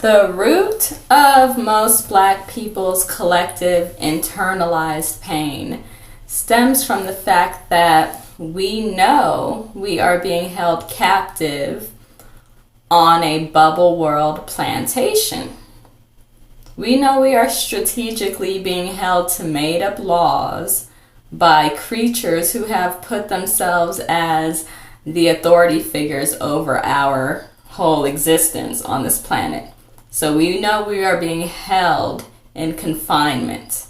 The root of most Black people's collective internalized pain stems from the fact that we know we are being held captive on a bubble world plantation. We know we are strategically being held to made-up laws by creatures who have put themselves as the authority figures over our whole existence on this planet. So we know we are being held in confinement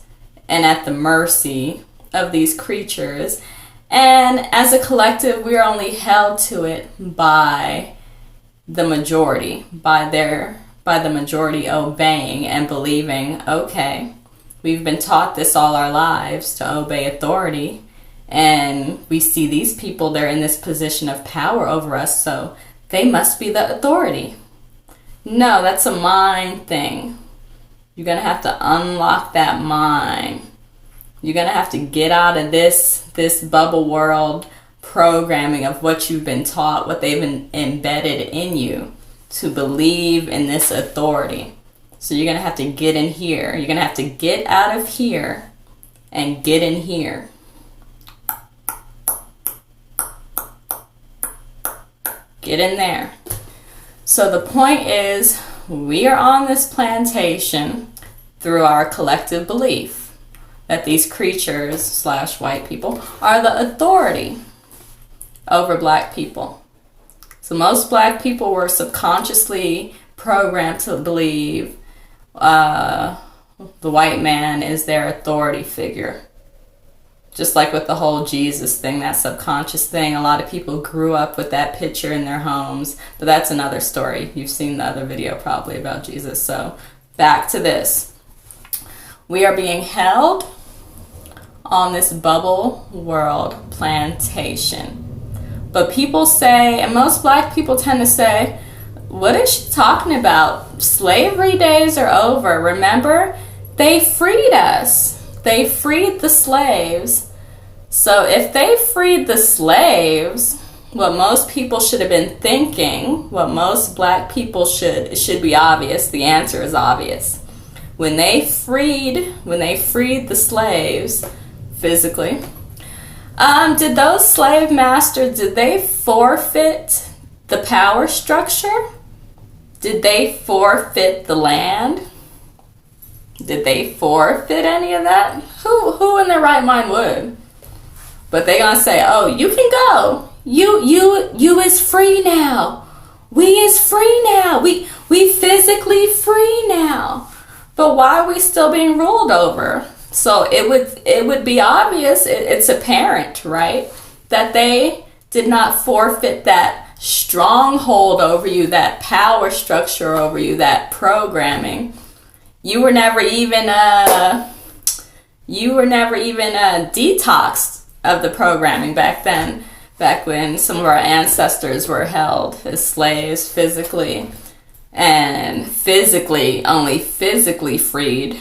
and at the mercy of these creatures. And as a collective, we are only held to it by the majority, by the majority obeying and believing, okay, we've been taught this all our lives to obey authority, and we see these people, they're in this position of power over us, so they must be the authority. No, that's a mind thing. You're going to have to unlock that mind. You're going to have to get out of this bubble world programming of what you've been taught, what they've embedded in you to believe in this authority. So you're going to have to get in here. You're going to have to get out of here and get in here. Get in there. So the point is, we are on this plantation through our collective belief that these creatures / white people are the authority over Black people. So most Black people were subconsciously programmed to believe the white man is their authority figure. Just like with the whole Jesus thing, that subconscious thing, a lot of people grew up with that picture in their homes, but that's another story. You've seen the other video probably about Jesus. So back to this. We are being held on this bubble world plantation. But people say, and most Black people tend to say, what is she talking about? Slavery days are over. Remember, they freed us. They freed the slaves. So if they freed the slaves, what most people should have been thinking, what most Black people it should be obvious. The answer is obvious. When they freed the slaves physically, did those slave masters, did they forfeit the power structure? Did they forfeit the land? Did they forfeit any of that? Who in their right mind would? But they gonna say, oh, you can go. You is free now. We is free now. We physically free now. But why are we still being ruled over? So it would be obvious, it's apparent, right? That they did not forfeit that stronghold over you, that power structure over you, that programming. You were never even detoxed of the programming back then, back when some of our ancestors were held as slaves physically, and only physically freed.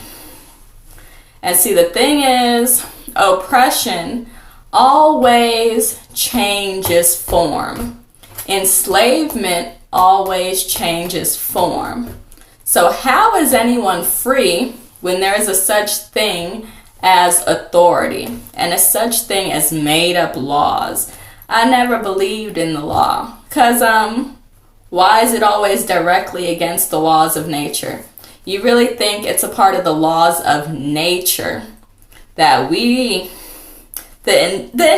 And see, the thing is, oppression always changes form. Enslavement always changes form. So how is anyone free when there is a such thing as authority and a such thing as made up laws? I never believed in the law, because why is it always directly against the laws of nature? You really think it's a part of the laws of nature that the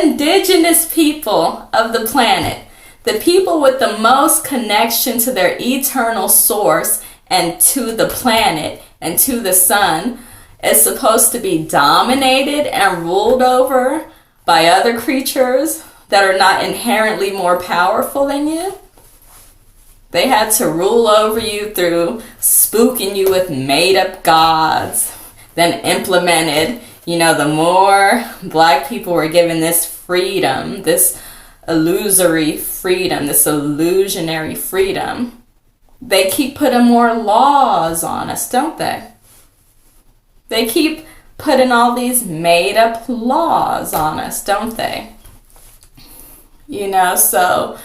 indigenous people of the planet, the people with the most connection to their eternal source and to the planet and to the sun, is supposed to be dominated and ruled over by other creatures that are not inherently more powerful than you? They had to rule over you through spooking you with made-up gods, then implemented, the more Black people were given this freedom, this illusory freedom, this illusionary freedom, they keep putting more laws on us, don't they? They keep putting all these made-up laws on us, don't they? So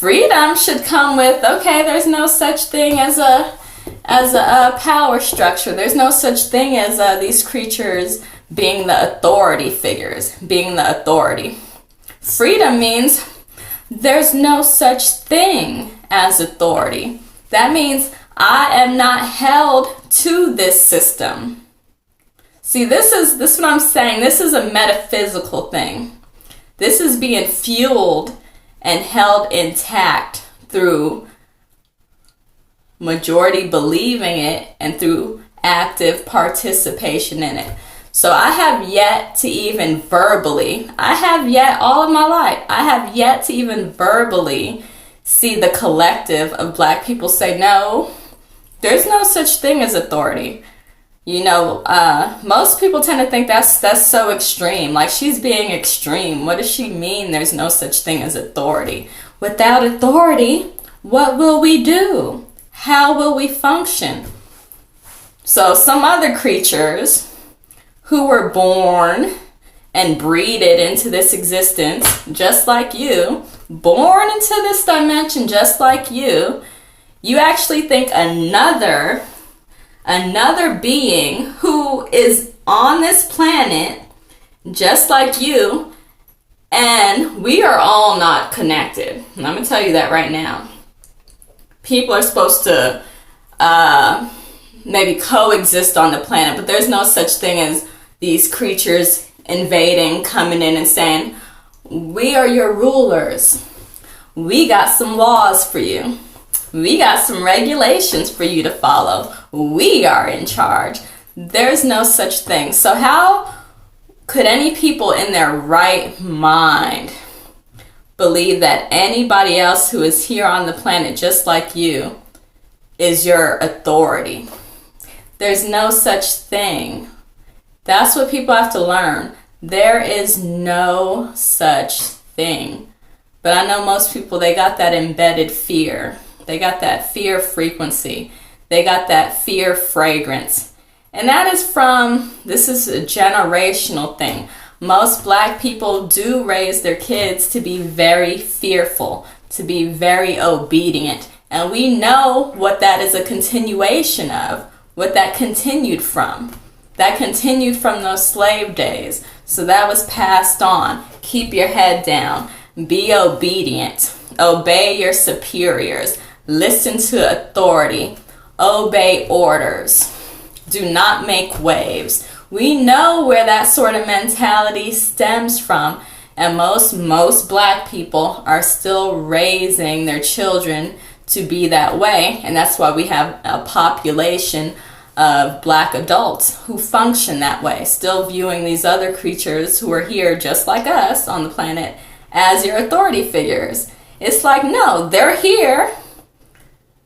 Freedom should come with, okay, there's no such thing as a power structure. There's no such thing as these creatures being the authority figures, being the authority. Freedom means there's no such thing as authority. That means I am not held to this system. See, this is what I'm saying. This is a metaphysical thing. This is being fueled and held intact through majority believing it and through active participation in it. So I have yet to even verbally, all of my life, I have yet to even verbally see the collective of Black people say, no, there's no such thing as authority. You know, most people tend to think that's so extreme. Like, she's being extreme. What does she mean there's no such thing as authority? Without authority, what will we do? How will we function? So some other creatures who were born and breeded into this existence, just like you, born into this dimension just like you actually think another being who is on this planet just like you, and we are all not connected. And I'm going to tell you that right now. People are supposed to maybe coexist on the planet, but there's no such thing as these creatures invading, coming in and saying, we are your rulers. We got some laws for you. We got some regulations for you to follow. We are in charge. There's no such thing. So how could any people in their right mind believe that anybody else who is here on the planet just like you is your authority? There's no such thing. That's what people have to learn. There is no such thing. But I know most people, they got that embedded fear. They got that fear frequency. They got that fear fragrance. And that is this is a generational thing. Most Black people do raise their kids to be very fearful, to be very obedient. And we know what that is a continuation of, what that continued from. That continued from those slave days. So that was passed on. Keep your head down. Be obedient. Obey your superiors. Listen to authority. Obey orders. Do not make waves. We know where that sort of mentality stems from. And most Black people are still raising their children to be that way. And that's why we have a population of Black adults who function that way, still viewing these other creatures who are here just like us on the planet as your authority figures. It's like, no, they're here.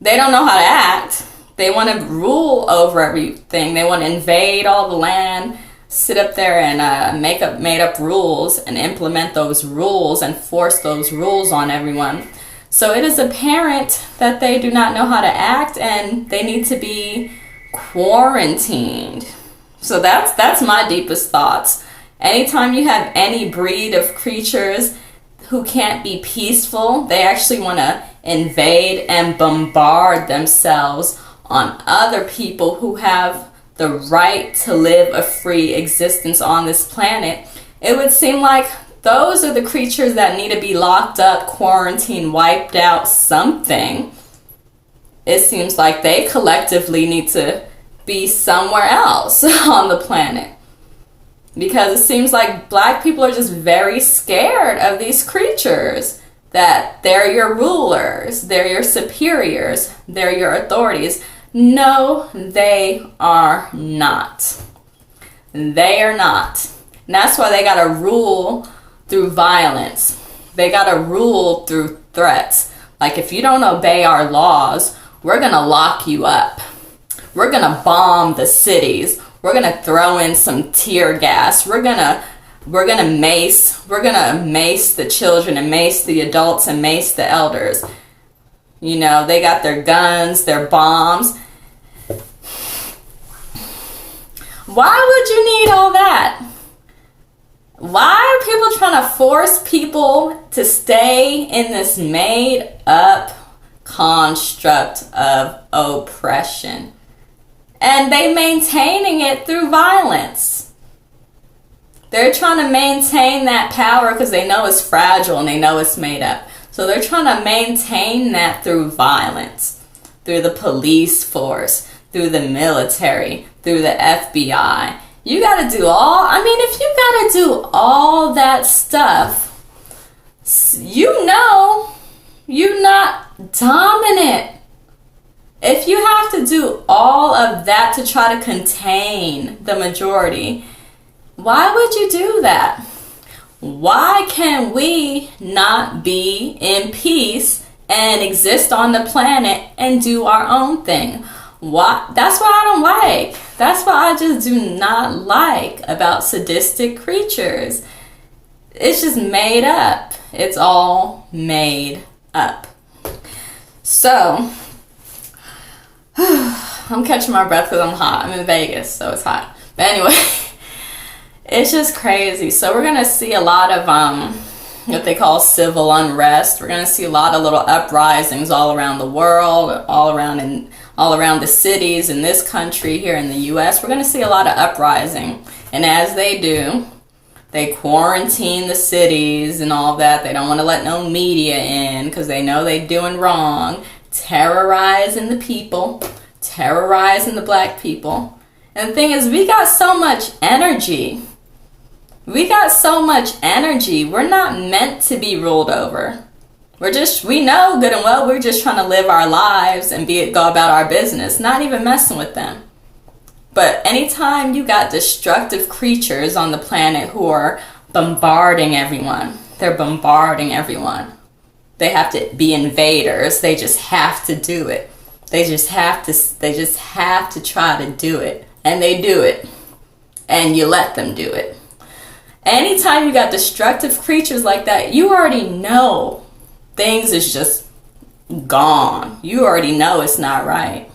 They don't know how to act. They want to rule over everything. They want to invade all the land, sit up there and make up made up rules and implement those rules and force those rules on everyone. So it is apparent that they do not know how to act and they need to be quarantined. So that's my deepest thoughts. Anytime you have any breed of creatures who can't be peaceful, they actually want to invade and bombard themselves on other people who have the right to live a free existence on this planet. It would seem like those are the creatures that need to be locked up, quarantined, wiped out, something. It seems like they collectively need to be somewhere else on the planet. Because it seems like Black people are just very scared of these creatures. That they're your rulers, they're your superiors, they're your authorities. No, they are not. They are not. And that's why they gotta rule through violence. They gotta rule through threats. Like, if you don't obey our laws, we're gonna lock you up. We're gonna bomb the cities. We're gonna throw in some tear gas. We're gonna mace the children and mace the adults and mace the elders. You know, they got their guns, their bombs. Why would you need all that? Why are people trying to force people to stay in this made up construct of oppression? And they maintaining it through violence. They're trying to maintain that power because they know it's fragile and they know it's made up. So they're trying to maintain that through violence, through the police force, through the military, through the FBI. You got to do if you got to do all that stuff, you know you're not dominant. If you have to do all of that to try to contain the majority, why would you do that? Why can we not be in peace and exist on the planet and do our own thing? Why? That's what I don't like. That's what I just do not like about sadistic creatures. It's just made up. It's all made up. So, I'm catching my breath because I'm hot. I'm in Vegas, so it's hot. But anyway, it's just crazy. So we're going to see a lot of what they call civil unrest. We're going to see a lot of little uprisings all around the world, all around the cities in this country here in the U.S. We're going to see a lot of uprising. And as they do, they quarantine the cities and all that. They don't want to let no media in because they know they're doing wrong, terrorizing the people, terrorizing the black people. And the thing is, we got so much energy. We got so much energy. We're not meant to be ruled over. We know good and well we're just trying to live our lives and go about our business, not even messing with them. But anytime you got destructive creatures on the planet who are bombarding everyone, they're bombarding everyone. They have to be invaders. They just have to do it. They just have to try to do it. And they do it. And you let them do it. Anytime you got destructive creatures like that, you already know things is just gone. You already know it's not right.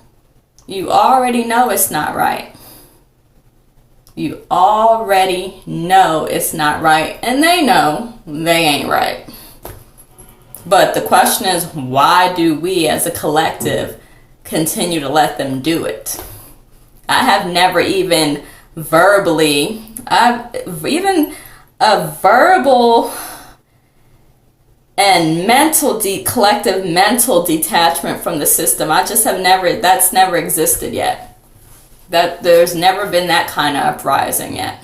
You already know it's not right. You already know it's not right. And they know they ain't right. But the question is, why do we as a collective continue to let them do it? I have never even verbally, even a verbal and collective mental detachment from the system. I just have that's never existed yet. That there's never been that kind of uprising yet.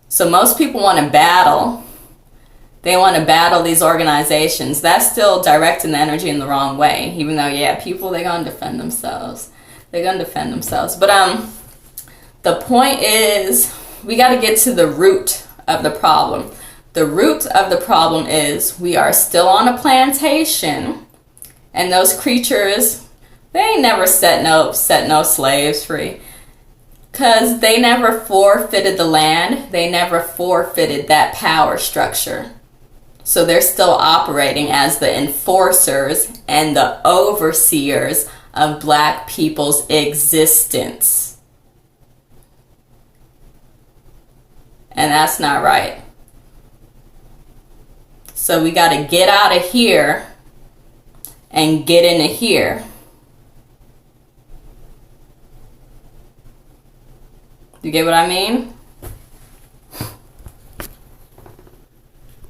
So most people want to battle. They want to battle these organizations. That's still directing the energy in the wrong way. Even though, people, they're going to defend themselves. They're going to defend themselves. But the point is, we got to get to the root of the problem. The root of the problem is we are still on a plantation, and those creatures, they ain't never set no slaves free, because they never forfeited the land. They never forfeited that power structure. So they're still operating as the enforcers and the overseers of black people's existence. And that's not right. So we got to get out of here and get into here. You get what I mean?